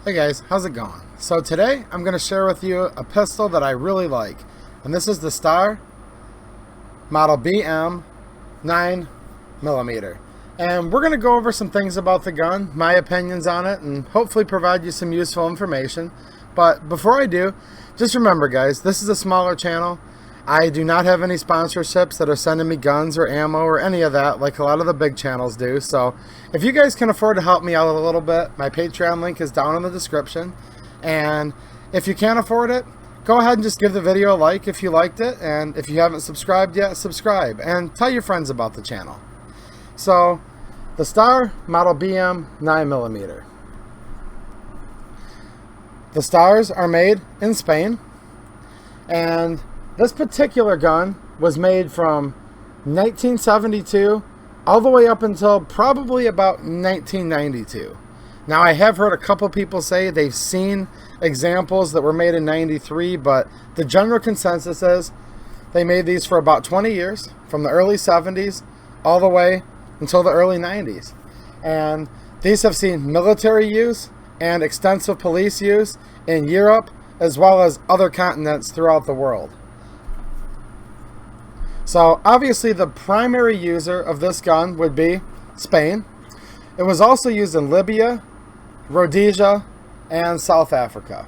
Hey guys, how's it going? So today I'm going to share with you a pistol that I really like, and this is the Star model BM 9mm. And we're going to go over some things about the gun, my opinions on it, and hopefully provide you some useful information. But before I do, just remember guys, this is a smaller channel. I do not have any sponsorships that are sending me guns or ammo or any of that like a lot of the big channels do. So if you guys can afford to help me out a little bit, my Patreon link is down in the description. And if you can't afford it, go ahead and just give the video a like if you liked it. And if you haven't subscribed yet, subscribe and tell your friends about the channel. So the Star model BM 9mm. The Stars are made in Spain, and this particular gun was made from 1972 all the way up until probably about 1992. Now, I have heard a couple people say they've seen examples that were made in 93, but the general consensus is they made these for about 20 years, from the early 70s all the way until the early 90s. And these have seen military use and extensive police use in Europe as well as other continents throughout the world. So obviously the primary user of this gun would be Spain. It was also used in Libya, Rhodesia, and South Africa.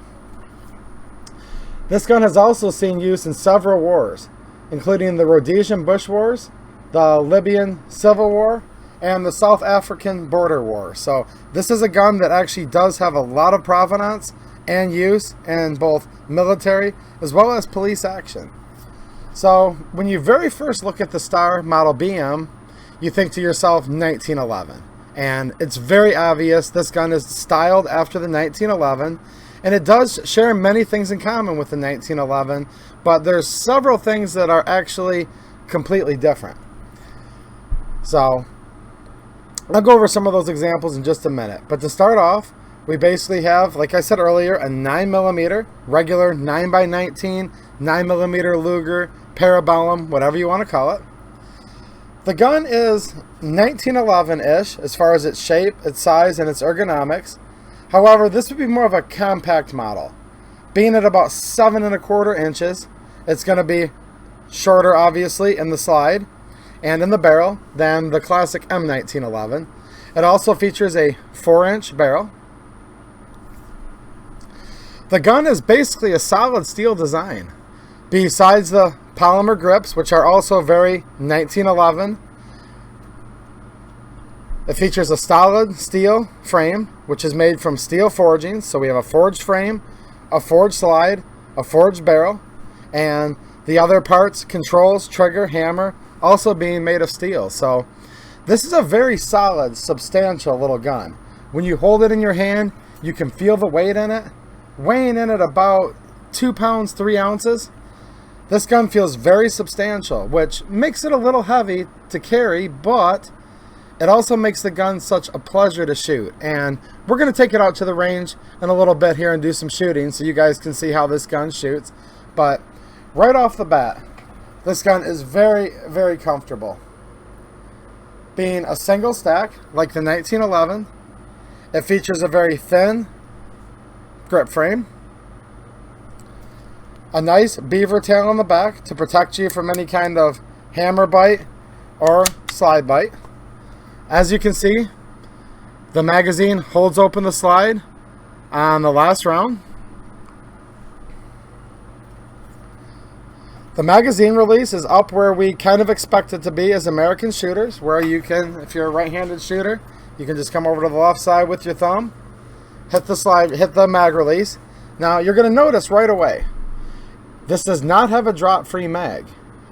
This gun has also seen use in several wars, including the Rhodesian Bush Wars, the Libyan Civil War, and the South African Border War. So this is a gun that actually does have a lot of provenance and use in both military as well as police action. So when you very first look at the Star model BM, you think to yourself 1911. And it's very obvious this gun is styled after the 1911, and it does share many things in common with the 1911, but there's several things that are actually completely different. So I'll go over some of those examples in just a minute. But to start off, we basically have, like I said earlier, a 9mm, regular 9x19, 9mm Luger, Parabellum, whatever you want to call it. The gun is 1911-ish as far as its shape, its size, and its ergonomics. However, this would be more of a compact model. Being at about 7¼ inches, it's going to be shorter, obviously, in the slide and in the barrel than the classic M1911. It also features a 4-inch barrel. The gun is basically a solid steel design. Besides the polymer grips, which are also very 1911, it features a solid steel frame, which is made from steel forgings. So we have a forged frame, a forged slide, a forged barrel, and the other parts, controls, trigger, hammer, also being made of steel. So this is a very solid, substantial little gun. When you hold it in your hand, you can feel the weight in it, weighing in at about 2 pounds, 3 ounces. This gun feels very substantial, which makes it a little heavy to carry, but it also makes the gun such a pleasure to shoot. And we're going to take it out to the range in a little bit here and do some shooting so you guys can see how this gun shoots. But right off the bat, this gun is very, very comfortable. Being a single stack like the 1911, it features a very thin grip frame, a nice beaver tail on the back to protect you from any kind of hammer bite or slide bite. As you can see, the magazine holds open the slide on the last round. The magazine release is up where we kind of expect it to be as American shooters, where you can, if you're a right-handed shooter, you can just come over to the left side with your thumb, hit the slide, hit the mag release. Now you're going to notice right away, this does not have a drop-free mag,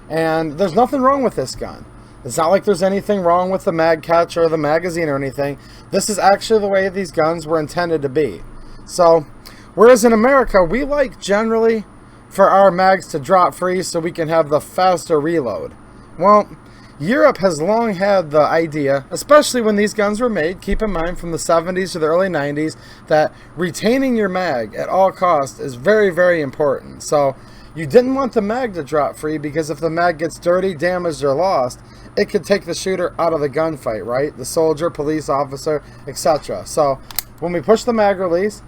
and there's nothing wrong with this gun. It's not like there's anything wrong with the mag catch or the magazine or anything. This is actually the way these guns were intended to be. So, whereas in America, we like generally for our mags to drop free so we can have the faster reload. Well, Europe has long had the idea, especially when these guns were made, keep in mind from the 70s to the early 90s, that retaining your mag at all costs is very, very important. So you didn't want the mag to drop free, because if the mag gets dirty, damaged, or lost, it could take the shooter out of the gunfight, right? The soldier, police officer, etc. So when we push the mag release,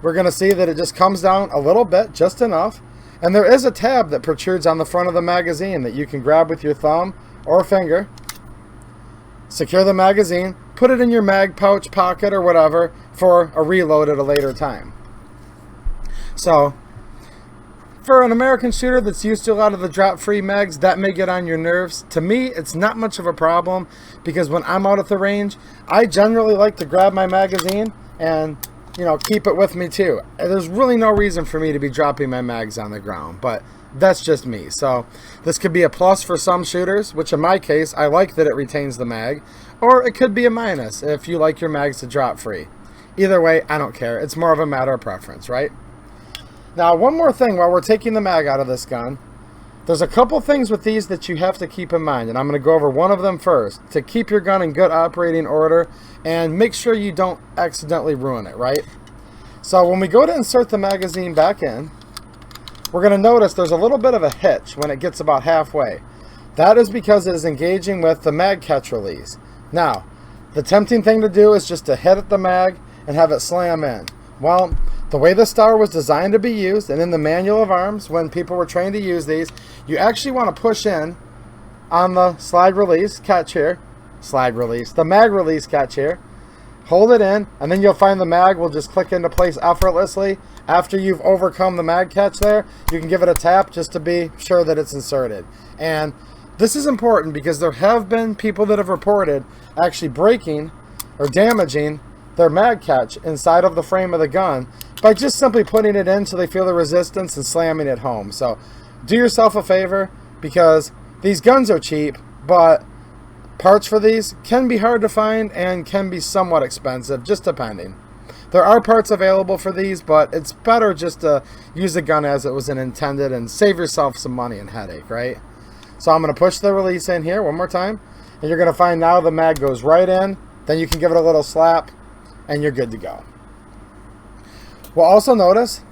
we're going to see that it just comes down a little bit, just enough. And there is a tab that protrudes on the front of the magazine that you can grab with your thumb or finger. Secure the magazine, put it in your mag pouch, pocket, or whatever for a reload at a later time. So, for an American shooter that's used to a lot of the drop-free mags, that may get on your nerves. To me, it's not much of a problem because when I'm out at the range, I generally like to grab my magazine and, you know, keep it with me too. There's really no reason for me to be dropping my mags on the ground, but that's just me. So this could be a plus for some shooters, which in my case, I like that it retains the mag, or it could be a minus if you like your mags to drop free. Either way, I don't care. It's more of a matter of preference, right? Now, one more thing while we're taking the mag out of this gun. There's a couple things with these that you have to keep in mind, and I'm going to go over one of them first to keep your gun in good operating order and make sure you don't accidentally ruin it, right? So when we go to insert the magazine back in, we're going to notice there's a little bit of a hitch when it gets about halfway. That is because it is engaging with the mag catch release. Now, the tempting thing to do is just to hit at the mag and have it slam in. Well, the way the Star was designed to be used, and in the manual of arms, when people were trained to use these, you actually want to push in on the slide release catch here, the mag release catch here, hold it in, and then you'll find the mag will just click into place effortlessly. After you've overcome the mag catch there, you can give it a tap just to be sure that it's inserted. And this is important because there have been people that have reported actually breaking or damaging their mag catch inside of the frame of the gun by just simply putting it in so they feel the resistance and slamming it home. So do yourself a favor, because these guns are cheap, but parts for these can be hard to find and can be somewhat expensive, just depending. There are parts available for these, but it's better just to use the gun as it was intended and save yourself some money and headache, right? So I'm going to push the release in here one more time, and you're going to find now the mag goes right in. Then you can give it a little slap, and you're good to go. We'll also notice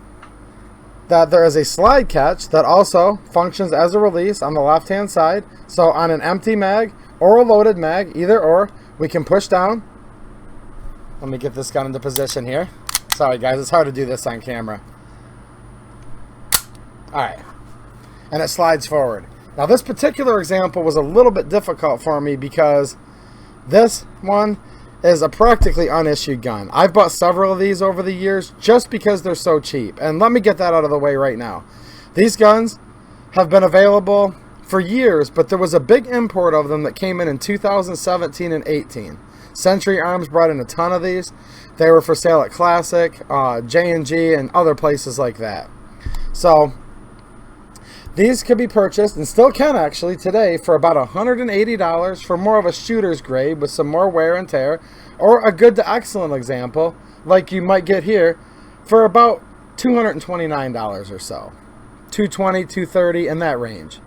that there is a slide catch that also functions as a release on the left-hand side. So on an empty mag or a loaded mag, either or, we can push down. Let me get this gun into position here. Sorry guys, it's hard to do this on camera. Alright, and it slides forward. Now this particular example was a little bit difficult for me because this one is a practically unissued gun. I've bought several of these over the years just because they're so cheap. And let me get that out of the way right now. These guns have been available for years, but there was a big import of them that came in 2017 and 18. Century Arms brought in a ton of these. They were for sale at Classic, J&G, and other places like that. So these could be purchased, and still can actually today, for about $180 for more of a shooter's grade with some more wear and tear, or a good to excellent example like you might get here for about $229 or so. $220, $230, in that range.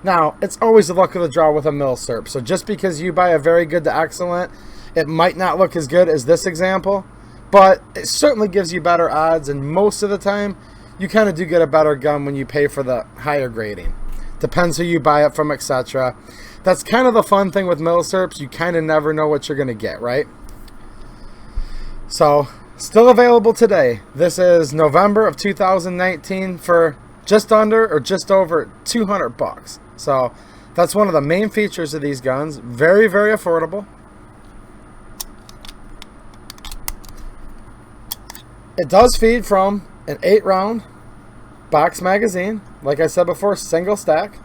Now, it's always the luck of the draw with a milsurp, so just because you buy a very good to excellent, it might not look as good as this example, but it certainly gives you better odds, and most of the time you kind of do get a better gun when you pay for the higher grading. Depends who you buy it from, etc. That's kind of the fun thing with milsurps. You kind of never know what you're going to get, right? So, still available today. This is November of 2019 for just under or just over 200 bucks. So, that's one of the main features of these guns. Very, very affordable. It does feed from an 8-round box magazine, like I said before, single stack.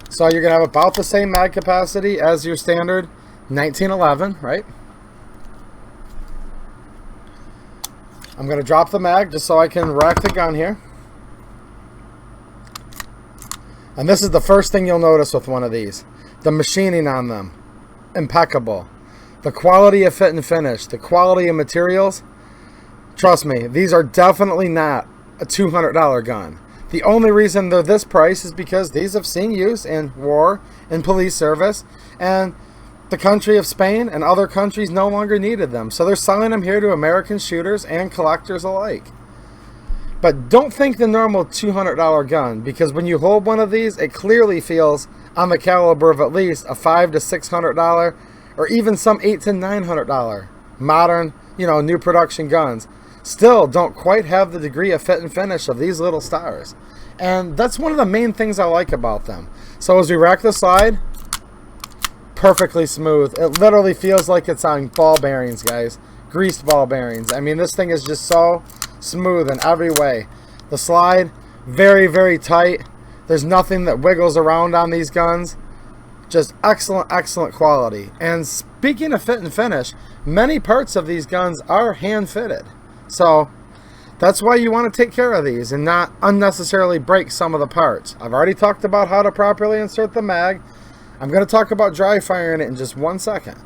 So you're going to have about the same mag capacity as your standard 1911, right? I'm going to drop the mag just so I can rack the gun here. And this is the first thing you'll notice with one of these. The machining on them, impeccable. The quality of fit and finish, the quality of materials. Trust me, these are definitely not a $200 gun. The only reason they're this price is because these have seen use in war and police service, and the country of Spain and other countries no longer needed them. So they're selling them here to American shooters and collectors alike. But don't think the normal $200 gun, because when you hold one of these, it clearly feels on the caliber of at least a $500 to $600 or even some $800 to $900 modern, new production guns. still don't quite have the degree of fit and finish of these little stars. And that's one of the main things I like about them. So as we rack the slide, perfectly smooth. It literally feels like it's on ball bearings, guys. Greased ball bearings. I mean, this thing is just so smooth in every way. The slide, very, very tight. There's nothing that wiggles around on these guns. Just excellent, excellent quality. And speaking of fit and finish, many parts of these guns are hand fitted. So that's why you want to take care of these and not unnecessarily break some of the parts. I've already talked about how to properly insert the mag. I'm going to talk about dry firing it in just 1 second.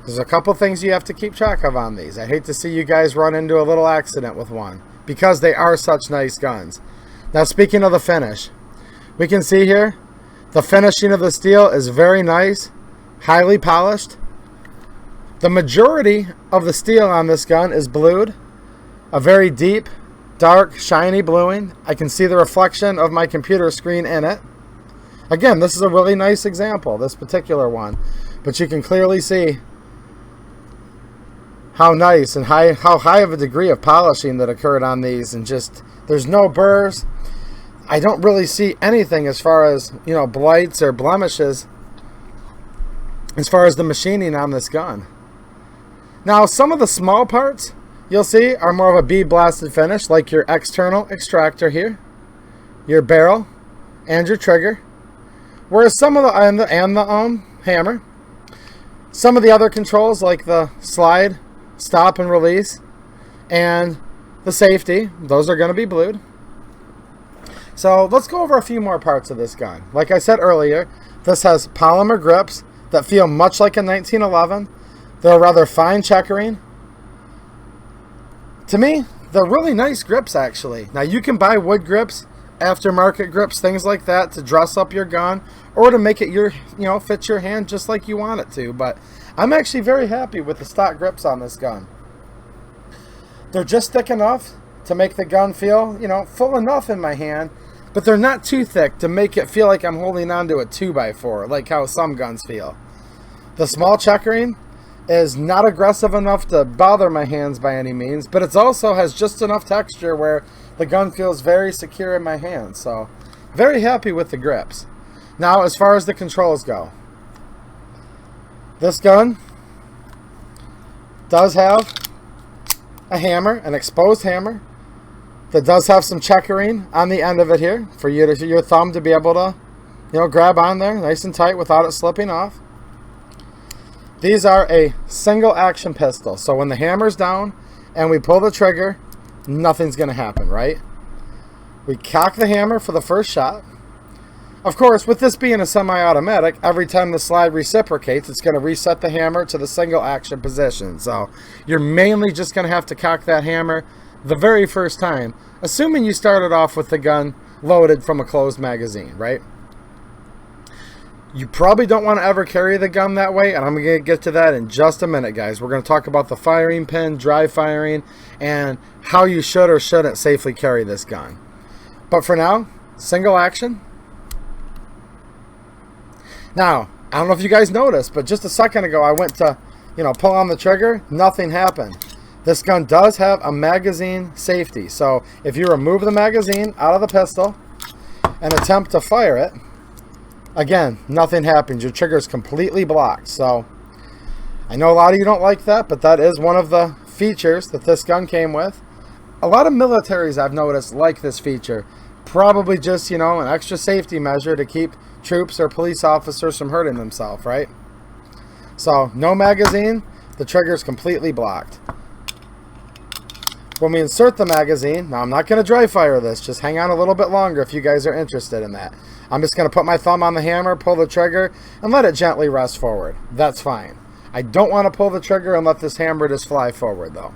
There's a couple things you have to keep track of on these. I hate to see you guys run into a little accident with one because they are such nice guns. Now, speaking of the finish, we can see here the finishing of the steel is very nice, highly polished. The majority of the steel on this gun is blued, a very deep, dark, shiny bluing. I can see the reflection of my computer screen in it. Again, this is a really nice example, this particular one, but you can clearly see how nice and how high of a degree of polishing that occurred on these, and just there's no burrs. I don't really see anything as far as, you know, blights or blemishes as far as the machining on this gun. Now, some of the small parts you'll see are more of a bead blasted finish, like your external extractor here, your barrel, and your trigger. Whereas some of the hammer, some of the other controls like the slide, stop and release, and the safety, those are going to be blued. So let's go over a few more parts of this gun. Like I said earlier, this has polymer grips that feel much like a 1911. They're rather fine checkering. To me, they're really nice grips, actually. Now, you can buy wood grips, aftermarket grips, things like that to dress up your gun or to make it fit your hand just like you want it to. But I'm actually very happy with the stock grips on this gun. They're just thick enough to make the gun feel, full enough in my hand, but they're not too thick to make it feel like I'm holding onto a 2x4, like how some guns feel. The small checkering is not aggressive enough to bother my hands by any means, but it also has just enough texture where the gun feels very secure in my hands. So, very happy with the grips. Now, as far as the controls go, this gun does have a hammer, an exposed hammer, that does have some checkering on the end of it here for your thumb to be able to, grab on there nice and tight without it slipping off. These are a single action pistol, so when the hammer's down and we pull the trigger, nothing's going to happen, right? We cock the hammer for the first shot. Of course, with this being a semi-automatic, every time the slide reciprocates, it's going to reset the hammer to the single action position. So you're mainly just going to have to cock that hammer the very first time, assuming you started off with the gun loaded from a closed magazine, right? You probably don't want to ever carry the gun that way, and I'm going to get to that in just a minute, guys. We're going to talk about the firing pin, dry firing, and how you should or shouldn't safely carry this gun. But for now, single action. Now, I don't know if you guys noticed, but just a second ago I went to, pull on the trigger, nothing happened. This gun does have a magazine safety, so if you remove the magazine out of the pistol and attempt to fire it, again, nothing happens. Your trigger is completely blocked. So I know a lot of you don't like that, but that is one of the features that this gun came with. A lot of militaries I've noticed like this feature. Probably just, an extra safety measure to keep troops or police officers from hurting themselves, right? So no magazine, the trigger is completely blocked. When we insert the magazine, now I'm not going to dry fire this, just hang on a little bit longer if you guys are interested in that. I'm just going to put my thumb on the hammer, pull the trigger, and let it gently rest forward. That's fine. I don't want to pull the trigger and let this hammer just fly forward though.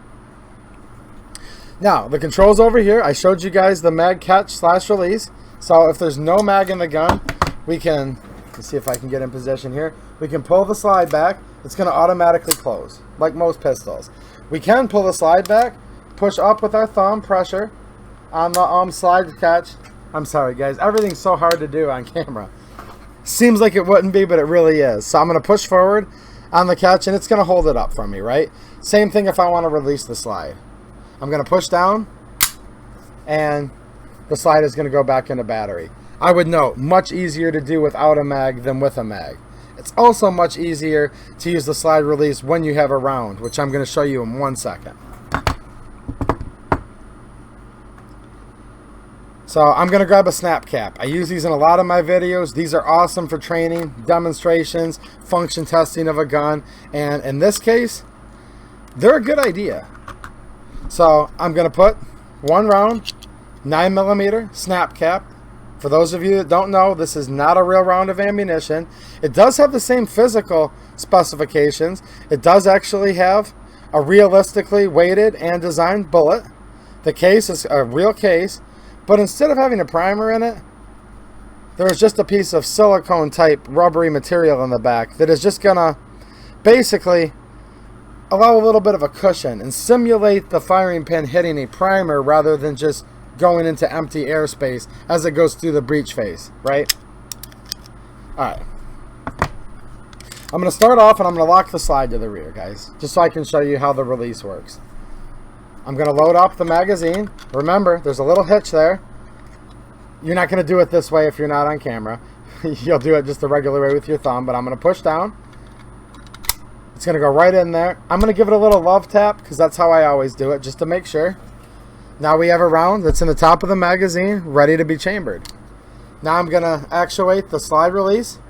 Now, the controls over here, I showed you guys the mag catch / release. So if there's no mag in the gun, we can, let's see if I can get in position here. We can pull the slide back. It's going to automatically close, like most pistols. We can pull the slide back, push up with our thumb, pressure on the slide catch. I'm sorry, guys. Everything's so hard to do on camera. Seems like it wouldn't be, but it really is. So I'm going to push forward on the catch, and it's going to hold it up for me, right? Same thing if I want to release the slide. I'm going to push down, and the slide is going to go back into battery. I would note, much easier to do without a mag than with a mag. It's also much easier to use the slide release when you have a round, which I'm going to show you in 1 second. So I'm going to grab a snap cap. I use these in a lot of my videos. These are awesome for training, demonstrations, function testing of a gun, and in this case, they're a good idea. So I'm going to put 1 round, 9mm snap cap. For those of you that don't know, this is not a real round of ammunition. It does have the same physical specifications. It does actually have a realistically weighted and designed bullet. The case is a real case, but instead of having a primer in it, there is just a piece of silicone type rubbery material in the back that is just gonna basically allow a little bit of a cushion and simulate the firing pin hitting a primer rather than just going into empty airspace as it goes through the breech face, right? Alright. I'm going to start off and I'm going to lock the slide to the rear, guys, just so I can show you how the release works. I'm going to load up the magazine. Remember, there's a little hitch there. You're not going to do it this way if you're not on camera. You'll do it just the regular way with your thumb, but I'm going to push down. It's going to go right in there. I'm going to give it a little love tap because that's how I always do it, just to make sure. Now we have a round that's in the top of the magazine, ready to be chambered. Now I'm going to actuate the slide release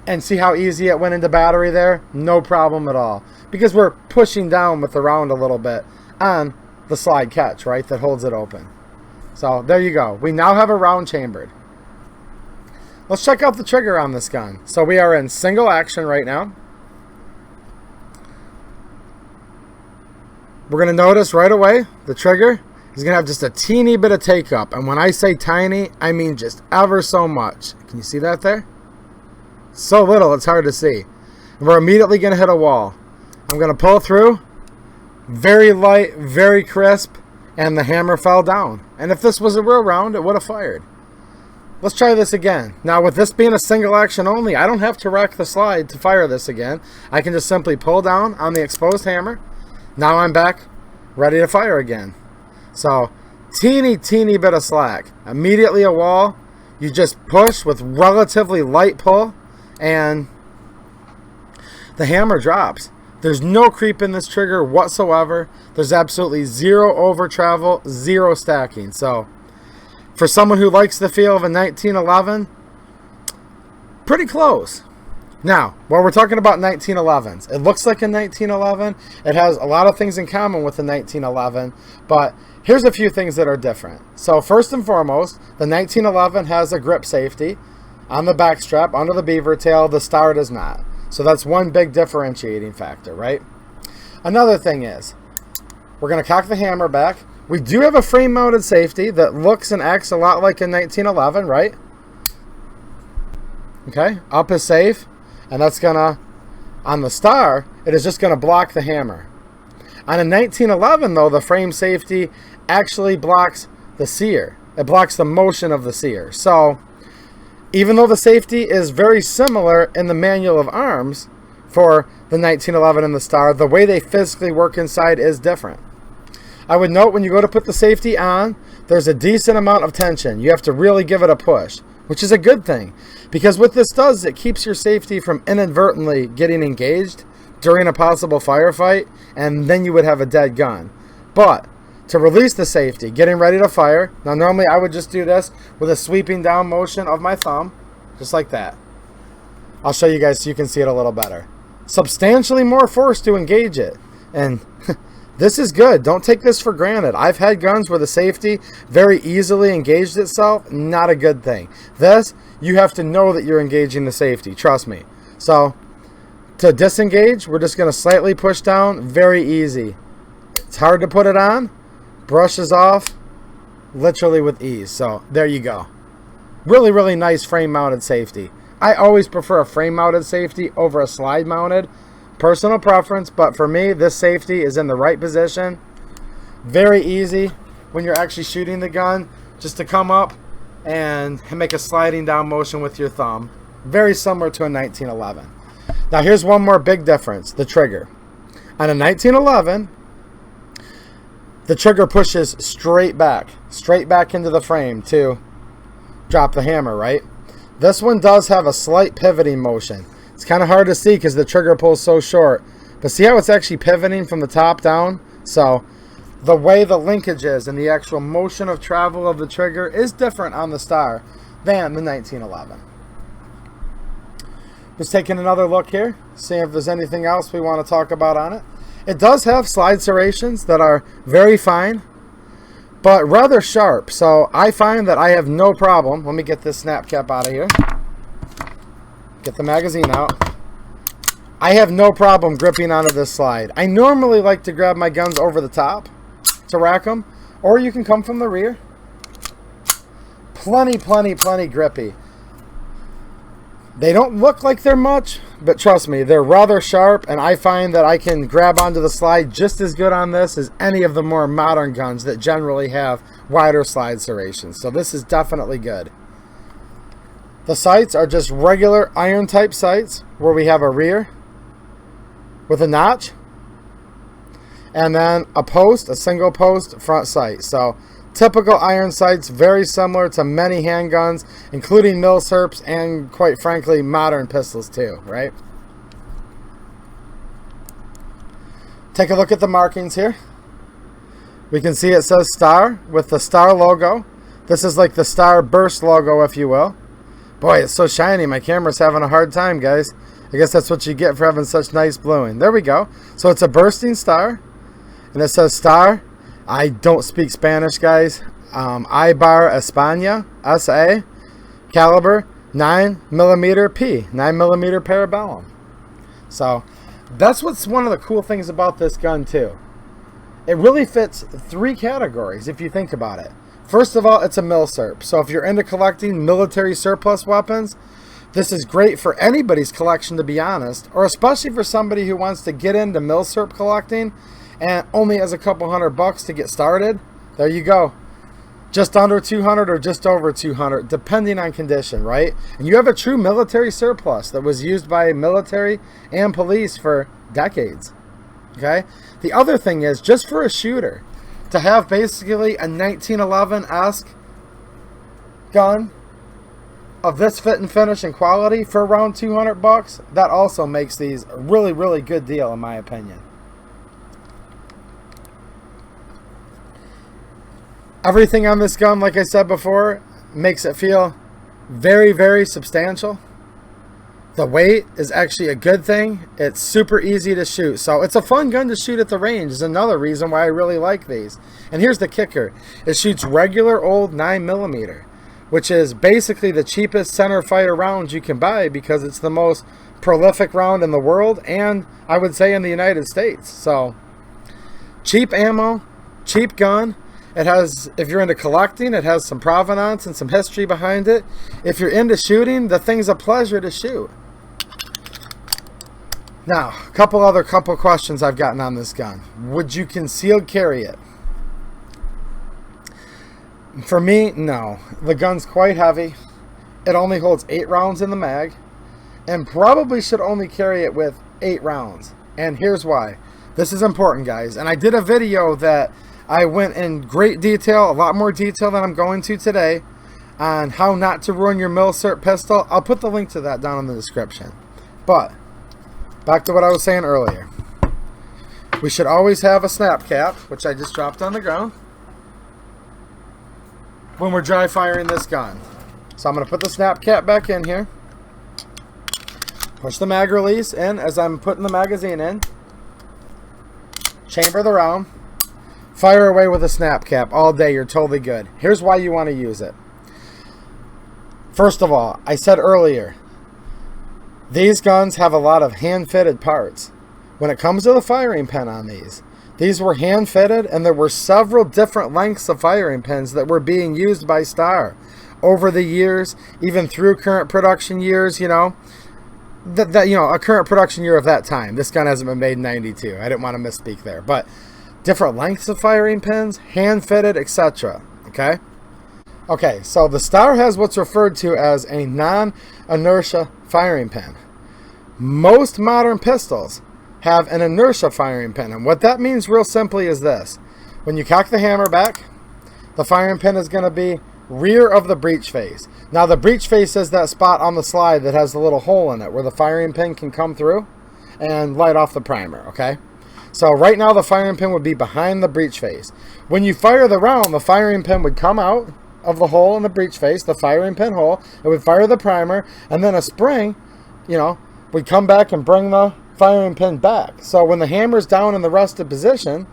and see how easy it went into battery there. No problem at all, because we're pushing down with the round a little bit on the slide catch, right, that holds it open. So there you go. We now have a round chambered. Let's check out the trigger on this gun. So we are in single action right now. We're going to notice right away the trigger is going to have just a teeny bit of take up. And when I say tiny, I mean just ever so much. Can you see that there? So little, it's hard to see. And we're immediately going to hit a wall. I'm going to pull through. Very light, very crisp. And the hammer fell down. And if this was a real round, it would have fired. Let's try this again. Now with this being a single action only, I don't have to rack the slide to fire this again. I can just simply pull down on the exposed hammer. Now I'm back, ready to fire again. So, teeny bit of slack. Immediately a wall. You just push with relatively light pull, and the hammer drops. There's no creep in this trigger whatsoever. There's absolutely zero over travel, zero stacking. So, for someone who likes the feel of a 1911, pretty close. Now, while we're talking about 1911s, it looks like a 1911. It has a lot of things in common with the 1911, but here's a few things that are different. So first and foremost, the 1911 has a grip safety on the back strap under the beaver tail. The Star does not. So that's one big differentiating factor, right? Another thing is, we're going to cock the hammer back. We do have a frame-mounted safety that looks and acts a lot like a 1911, right? Okay, up is safe. And that's gonna, on the Star, it is just gonna block the hammer. On a 1911 though, the frame safety actually blocks the sear. It blocks the motion of the sear. So, even though the safety is very similar in the manual of arms for the 1911 and the Star, the way they physically work inside is different. I would note when you go to put the safety on, there's a decent amount of tension. You have to really give it a push, which is a good thing, because what this does, it keeps your safety from inadvertently getting engaged during a possible firefight, and then you would have a dead gun. But to release the safety, getting ready to fire, now normally I would just do this with a sweeping down motion of my thumb, just like that. I'll show you guys so you can see it a little better. Substantially more force to engage it, and this is good. Don't take this for granted. I've had guns where the safety very easily engaged itself. Not a good thing. This, you have to know that you're engaging the safety. Trust me. So, to disengage, we're just going to slightly push down. Very easy. It's hard to put it on. Brushes off literally with ease. So, there you go. Really nice frame-mounted safety. I always prefer a frame-mounted safety over a slide-mounted. Personal preference, but for me, this safety is in the right position. Very easy when you're actually shooting the gun, just to come up and make a sliding down motion with your thumb. Very similar to a 1911. Now here's one more big difference, the trigger. On a 1911, the trigger pushes straight back into the frame to drop the hammer, right? This one does have a slight pivoting motion. It's kind of hard to see because the trigger pulls so short. But see how it's actually pivoting from the top down? So the way the linkage is and the actual motion of travel of the trigger is different on the Star than the 1911. Just taking another look here, seeing if there's anything else we want to talk about on it. It does have slide serrations that are very fine, but rather sharp. So I find that I have no problem. Let me get this snap cap out of here. Get the magazine out. I have no problem gripping onto this slide. I normally like to grab my guns over the top to rack them, or you can come from the rear. Plenty grippy. They don't look like they're much, but trust me, they're rather sharp, and I find that I can grab onto the slide just as good on this as any of the more modern guns that generally have wider slide serrations. So this is definitely good. The sights are just regular iron type sights where we have a rear with a notch and then a single post front sight. So typical iron sights, very similar to many handguns, including milsurps and, quite frankly, modern pistols too, right? Take a look at the markings here. We can see it says Star with the Star logo. This is like the Star Burst logo, if you will. Boy, it's so shiny. My camera's having a hard time, guys. I guess that's what you get for having such nice bluing. There we go. So it's a bursting Star, and it says Star. I don't speak Spanish, guys. Ibar España, SA, caliber 9mm P, 9mm parabellum. So that's what's one of the cool things about this gun too. It really fits three categories if you think about it. First of all, it's a milsurp. So if you're into collecting military surplus weapons, this is great for anybody's collection, to be honest, or especially for somebody who wants to get into milsurp collecting and only has a couple $100 to get started. There you go. Just under 200 or just over 200, depending on condition, right? And you have a true military surplus that was used by military and police for decades. Okay? The other thing is, just for a shooter, to have basically a 1911-esque gun of this fit and finish and quality for around $200, that also makes these a really good deal in my opinion. Everything on this gun, like I said before, makes it feel very substantial. The weight is actually a good thing. It's super easy to shoot. So it's a fun gun to shoot at the range is another reason why I really like these. And here's the kicker. It shoots regular old 9mm, which is basically the cheapest center fire rounds you can buy because it's the most prolific round in the world and I would say in the United States. So cheap ammo, cheap gun. It has, if you're into collecting, it has some provenance and some history behind it. If you're into shooting, the thing's a pleasure to shoot. Now, a couple questions I've gotten on this gun. Would you concealed carry it? For me, no. The gun's quite heavy. It only holds 8 rounds in the mag, and probably should only carry it with 8 rounds. And here's why. This is important, guys. And I did a video that I went in great detail, a lot more detail than I'm going to today, on how not to ruin your milsurp pistol. I'll put the link to that down in the description. But back to what I was saying earlier. We should always have a snap cap, which I just dropped on the ground, when we're dry firing this gun. So I'm going to put the snap cap back in here. Push the mag release in as I'm putting the magazine in. Chamber the round. Fire away with a snap cap all day. You're totally good. Here's why you want to use it. First of all, I said earlier, these guns have a lot of hand-fitted parts. When it comes to the firing pin on these were hand-fitted, and there were several different lengths of firing pins that were being used by Star over the years, even through current production years, you know. A current production year of that time. This gun hasn't been made in 92. I didn't want to misspeak there, but different lengths of firing pins, hand-fitted, etc. Okay, so the Star has what's referred to as a non-inertia firing pin. Most modern pistols have an inertia firing pin, and what that means real simply is this. When you cock the hammer back, the firing pin is going to be rear of the breech face. Now the breech face is that spot on the slide that has the little hole in it where the firing pin can come through and light off the primer, okay? So right now the firing pin would be behind the breech face. When you fire the round, the firing pin would come out of the hole in the breech face, the firing pin hole. It would fire the primer, and then a spring, you know, would come back and bring the firing pin back. So when the hammer's down in the rested position,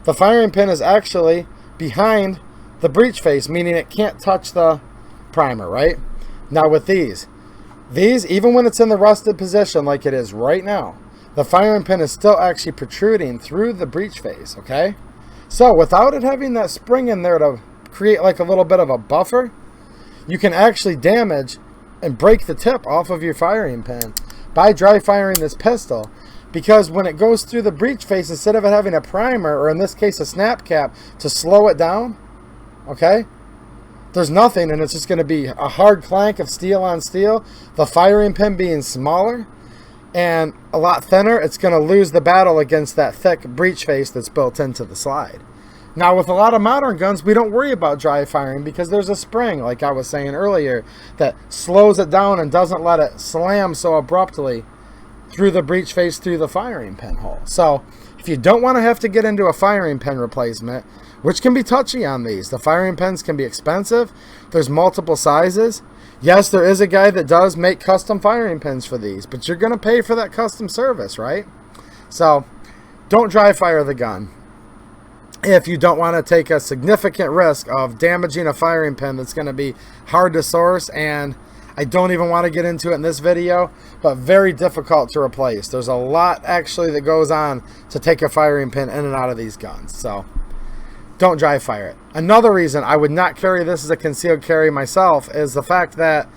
the firing pin is actually behind the breech face, meaning it can't touch the primer, right? Now with these, even when it's in the rested position like it is right now, the firing pin is still actually protruding through the breech face, okay? So without it having that spring in there to create like a little bit of a buffer, you can actually damage and break the tip off of your firing pin by dry firing this pistol, because when it goes through the breech face, instead of it having a primer, or in this case a snap cap, to slow it down, okay, there's nothing, and it's just going to be a hard clank of steel on steel. The firing pin being smaller and a lot thinner, it's going to lose the battle against that thick breech face that's built into the slide. Now with a lot of modern guns, we don't worry about dry firing because there's a spring, like I was saying earlier, that slows it down and doesn't let it slam so abruptly through the breech face, through the firing pin hole. So if you don't want to have to get into a firing pin replacement, which can be touchy on these, the firing pins can be expensive. There's multiple sizes. Yes, there is a guy that does make custom firing pins for these, but you're going to pay for that custom service, right? So don't dry fire the gun if you don't want to take a significant risk of damaging a firing pin that's going to be hard to source, and I don't even want to get into it in this video, but very difficult to replace. There's a lot actually that goes on to take a firing pin in and out of these guns. So don't dry fire it. Another reason I would not carry this as a concealed carry myself is the fact that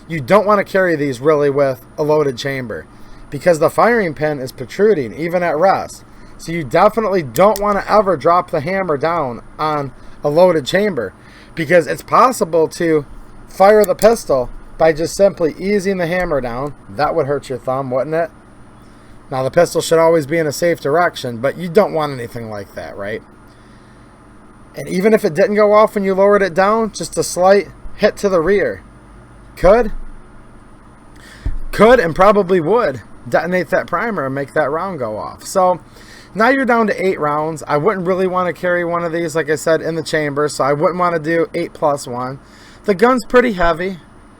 you don't want to carry these really with a loaded chamber, because the firing pin is protruding even at rest. So you definitely don't want to ever drop the hammer down on a loaded chamber, because it's possible to fire the pistol by just simply easing the hammer down. That would hurt your thumb, wouldn't it? Now the pistol should always be in a safe direction, but you don't want anything like that, right? And even if it didn't go off when you lowered it down, just a slight hit to the rear could and probably would detonate that primer and make that round go off. So now you're down to 8 rounds. I wouldn't really want to carry one of these, like I said, in the chamber, so I wouldn't want to do 8+1. The gun's pretty heavy,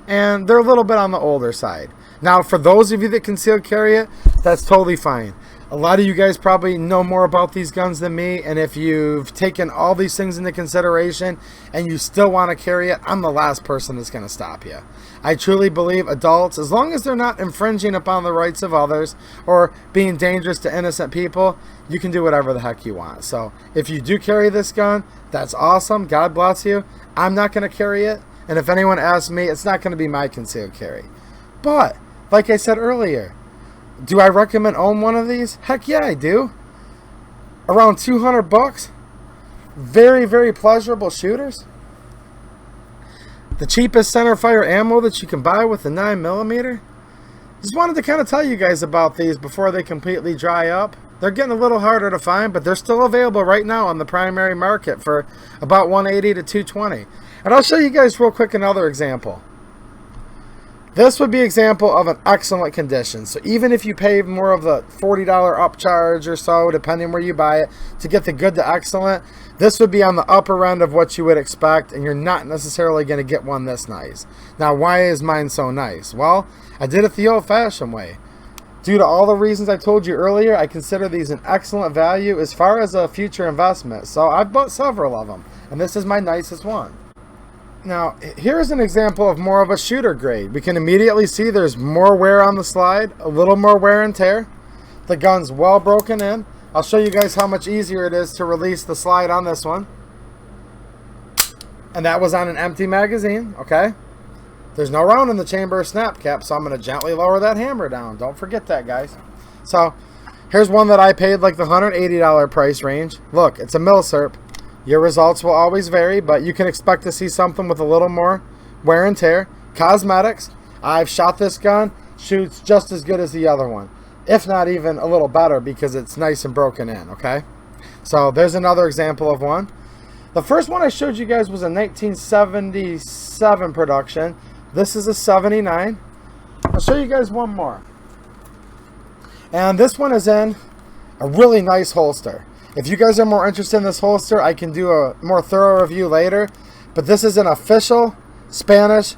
and they're a little bit on the older side. Now, for those of you that concealed carry it, that's totally fine. A lot of you guys probably know more about these guns than me, and if you've taken all these things into consideration and you still want to carry it, I'm the last person that's going to stop you. I truly believe adults, as long as they're not infringing upon the rights of others or being dangerous to innocent people, you can do whatever the heck you want. So if you do carry this gun, that's awesome. God bless you. I'm not going to carry it, and if anyone asks me, it's not going to be my concealed carry. But like I said earlier, do I recommend own one of these? Heck yeah, I do. Around 200 bucks. Very, very pleasurable shooters. The cheapest center fire ammo that you can buy with a 9mm. Just wanted to kind of tell you guys about these before they completely dry up. They're getting a little harder to find, but they're still available right now on the primary market for about $180 to $220. And I'll show you guys real quick another example. This would be an example of an excellent condition. So even if you pay more of the $40 upcharge or so, depending where you buy it, to get the good to excellent, this would be on the upper end of what you would expect, and you're not necessarily going to get one this nice. Now, why is mine so nice? Well, I did it the old-fashioned way. Due to all the reasons I told you earlier, I consider these an excellent value as far as a future investment. So I've bought several of them, and this is my nicest one. Now, here's an example of more of a shooter grade. We can immediately see there's more wear on the slide, a little more wear and tear. The gun's well broken in. I'll show you guys how much easier it is to release the slide on this one. And that was on an empty magazine, okay? There's no round in the chamber or snap cap, so I'm going to gently lower that hammer down. Don't forget that, guys. So, here's one that I paid like the $180 price range. Look, it's a milsurp. Your results will always vary, but you can expect to see something with a little more wear and tear. Cosmetics. I've shot this gun. Shoots just as good as the other one, if not even a little better, because it's nice and broken in, okay? So there's another example of one. The first one I showed you guys was a 1977 production. This is a 79. I'll show you guys one more. And this one is in a really nice holster. If you guys are more interested in this holster, I can do a more thorough review later. But this is an official Spanish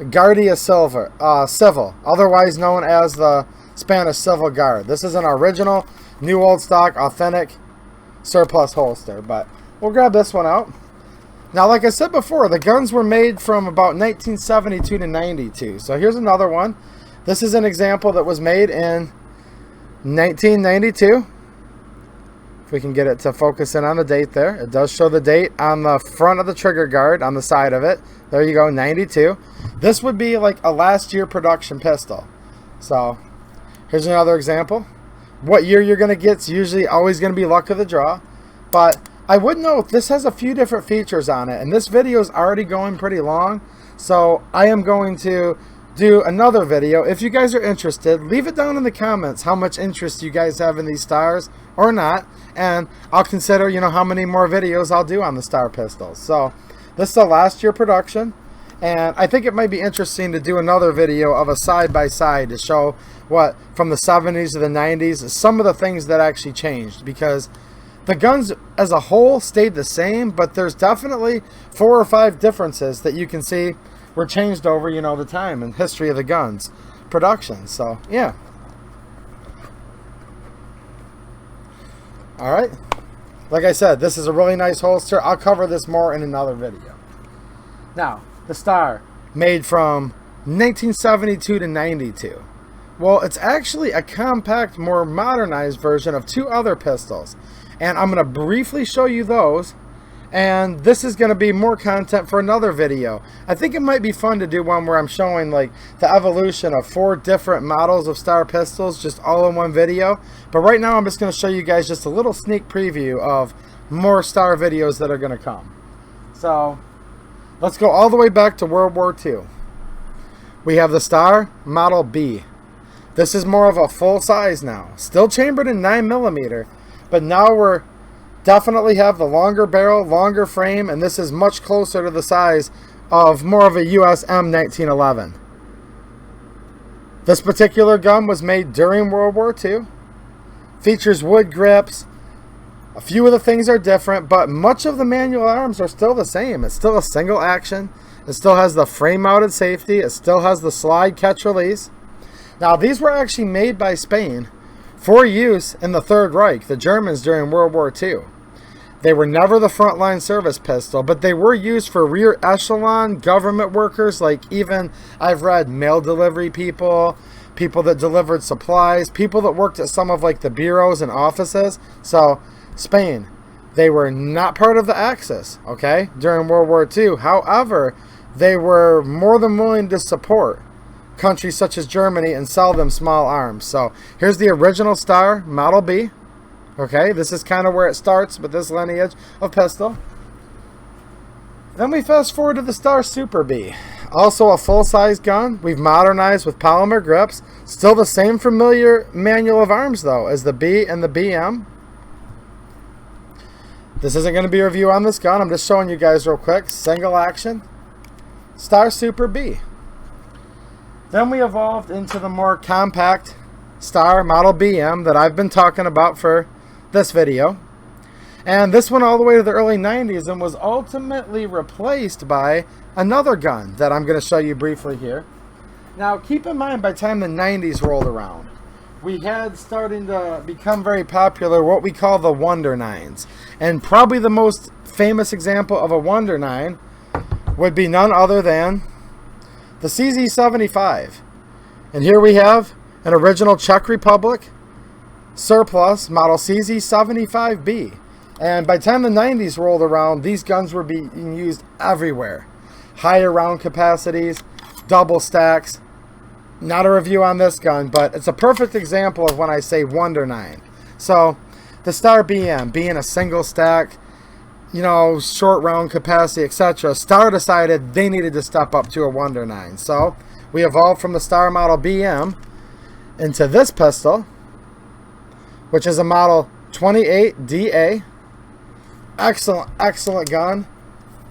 Guardia Civil, otherwise known as the Spanish Civil Guard. This is an original, new old stock, authentic surplus holster. But we'll grab this one out. Now, like I said before, the guns were made from about 1972 to 92. So here's another one. This is an example that was made in 1992. If we can get it to focus in on the date there. It does show the date on the front of the trigger guard, on the side of it. There you go, 92. This would be like a last year production pistol. So here's another example. What year you're going to get is usually always going to be luck of the draw. But I would note this has a few different features on it. And this video is already going pretty long. So I am going to do another video. If you guys are interested, leave it down in the comments how much interest you guys have in these stars or not, and I'll consider, you know, how many more videos I'll do on the star pistols. So this is a last year production, and I think it might be interesting to do another video of a side-by-side to show what from the 70s to the 90s, some of the things that actually changed, because the guns as a whole stayed the same, but there's definitely 4 or 5 differences that you can see were changed over, you know, the time and history of the guns production. So yeah. All right, like I said, this is a really nice holster. I'll cover this more in another video. Now, the star, made from 1972 to 92. Well, it's actually a compact, more modernized version of 2 other pistols, and I'm going to briefly show you those. And this is going to be more content for another video. I think it might be fun to do one where I'm showing like the evolution of 4 different models of star pistols just all in one video. But right now I'm just going to show you guys just a little sneak preview of more star videos that are going to come. So let's go all the way back to World War II. We have the Star Model B. This is more of a full size now. Still chambered in 9mm, but now we're definitely have the longer barrel, longer frame, and this is much closer to the size of more of a US M1911. This particular gun was made during World War II. Features wood grips. A few of the things are different, but much of the manual arms are still the same. It's still a single action. It still has the frame mounted safety. It still has the slide catch release. Now, these were actually made by Spain for use in the Third Reich, the Germans during World War II. They were never the frontline service pistol, but they were used for rear echelon government workers, like even I've read mail delivery people, people that delivered supplies, people that worked at some of like the bureaus and offices. So Spain, they were not part of the Axis, okay, during World War II. However, they were more than willing to support countries such as Germany and sell them small arms. So here's the original Star Model B. Okay, this is kind of where it starts with this lineage of pistol. Then we fast forward to the Star Super B. Also a full-size gun. We've modernized with polymer grips. Still the same familiar manual of arms though as the B and the BM. This isn't going to be a review on this gun. I'm just showing you guys real quick. Single action. Star Super B. Then we evolved into the more compact Star Model BM that I've been talking about for this video. And this went all the way to the early 90s and was ultimately replaced by another gun that I'm going to show you briefly here. Now keep in mind, by the time the 90s rolled around, we had starting to become very popular what we call the Wonder Nines. And probably the most famous example of a Wonder Nine would be none other than the CZ75. And here we have an original Czech Republic surplus model CZ75B. And by the time the 90s rolled around, these guns were being used everywhere. Higher round capacities, double stacks. Not a review on this gun, but it's a perfect example of when I say Wonder Nine. So the Star BM being a single stack, you know, short round capacity, etc. Star decided they needed to step up to a Wonder Nine. So we evolved from the Star Model BM into this pistol, which is a Model 28DA. excellent, excellent gun.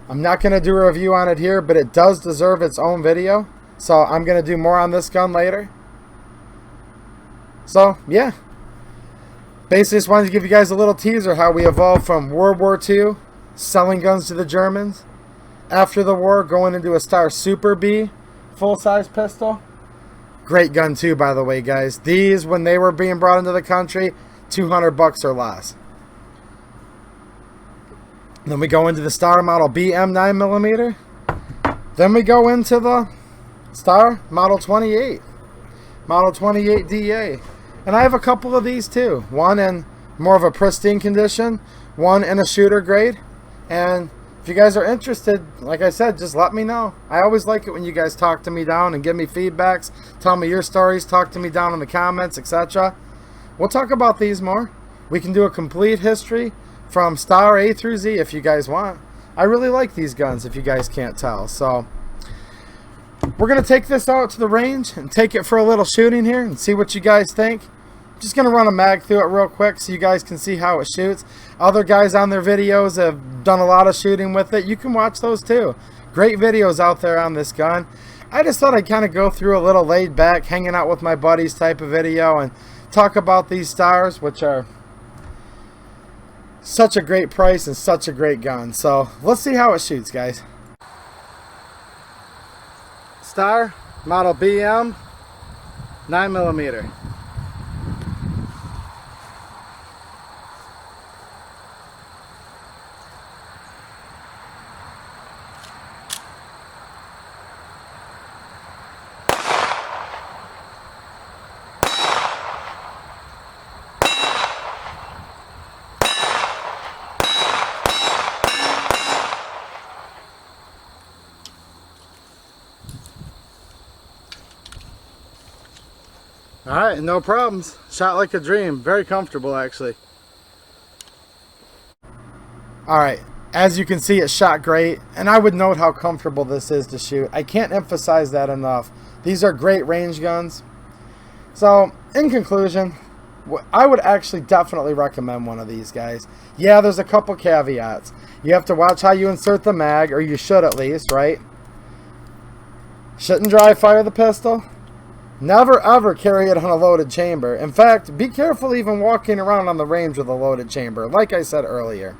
I'm not going to do a review on it here, but it does deserve its own video. So I'm going to do more on this gun later. So, yeah. Basically, just wanted to give you guys a little teaser how we evolved from World War II, selling guns to the Germans. After the war, going into a Star Super B, full-size pistol. Great gun too, by the way, guys. These, when they were being brought into the country, $200 or less. Then we go into the Star Model BM 9mm. Then we go into the Star Model 28. Model 28 DA. And I have a couple of these too. One in more of a pristine condition. One in a shooter grade. And if you guys are interested, like I said, just let me know. I always like it when you guys talk to me down and give me feedbacks. Tell me your stories. Talk to me down in the comments, etc. We'll talk about these more. We can do a complete history from Star A through Z if you guys want. I really like these guns if you guys can't tell. So we're going to take this out to the range and take it for a little shooting here and see what you guys think. Just going to run a mag through it real quick so you guys can see how it shoots. Other guys on their videos have done a lot of shooting with it. You can watch those too. Great videos out there on this gun. I just thought I'd kind of go through a little laid back, hanging out with my buddies type of video and talk about these Stars, which are such a great price and such a great gun. So let's see how it shoots, guys. Star Model BM 9mm. Alright, no problems. Shot like a dream. Very comfortable, actually. Alright, as you can see, it shot great. And I would note how comfortable this is to shoot. I can't emphasize that enough. These are great range guns. So, in conclusion, I would actually definitely recommend one of these, guys. Yeah, there's a couple caveats. You have to watch how you insert the mag, or you should at least, right? Shouldn't dry fire the pistol. Never ever carry it on a loaded chamber. In fact, be careful even walking around on the range with a loaded chamber, like I said earlier.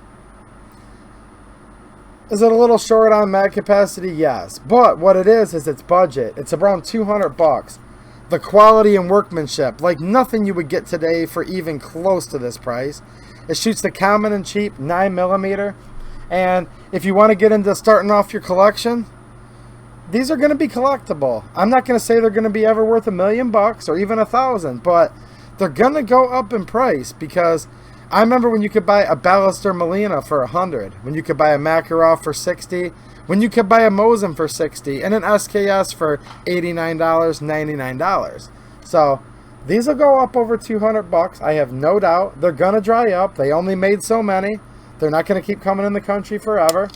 Is it a little short on mag capacity? Yes. But what it is it's budget. It's around $200. The quality and workmanship, like nothing you would get today for even close to this price. It shoots the common and cheap 9mm. And if you want to get into starting off your collection, these are going to be collectible. I'm not going to say they're going to be ever worth $1 million or even 1,000, but they're going to go up in price because I remember when you could buy a Ballester Molina for $100, when you could buy a Makarov for $60, when you could buy a Mosin for $60, and an SKS for $89, $99. So these will go up over $200. I have no doubt. They're going to dry up. They only made so many. They're not going to keep coming in the country forever.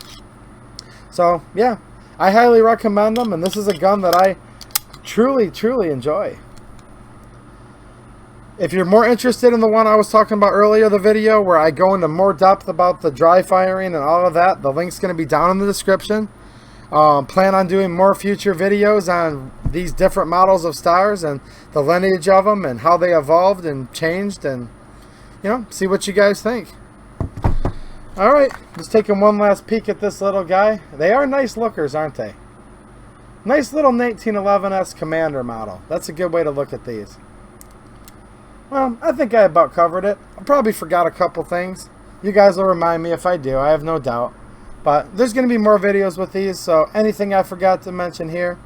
So yeah. I highly recommend them, and this is a gun that I truly, truly enjoy. If you're more interested in the one I was talking about earlier, the video where I go into more depth about the dry firing and all of that, the link's going to be down in the description. Plan on doing more future videos on these different models of Stars and the lineage of them and how they evolved and changed, and you know, see what you guys think. Alright, just taking one last peek at this little guy. They are nice lookers, aren't they? Nice little 1911S Commander model. That's a good way to look at these. Well, I think I about covered it. I probably forgot a couple things. You guys will remind me if I do, I have no doubt. But there's going to be more videos with these, so anything I forgot to mention here,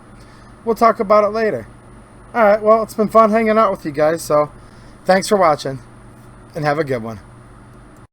we'll talk about it later. Alright, well, it's been fun hanging out with you guys, so thanks for watching, and have a good one.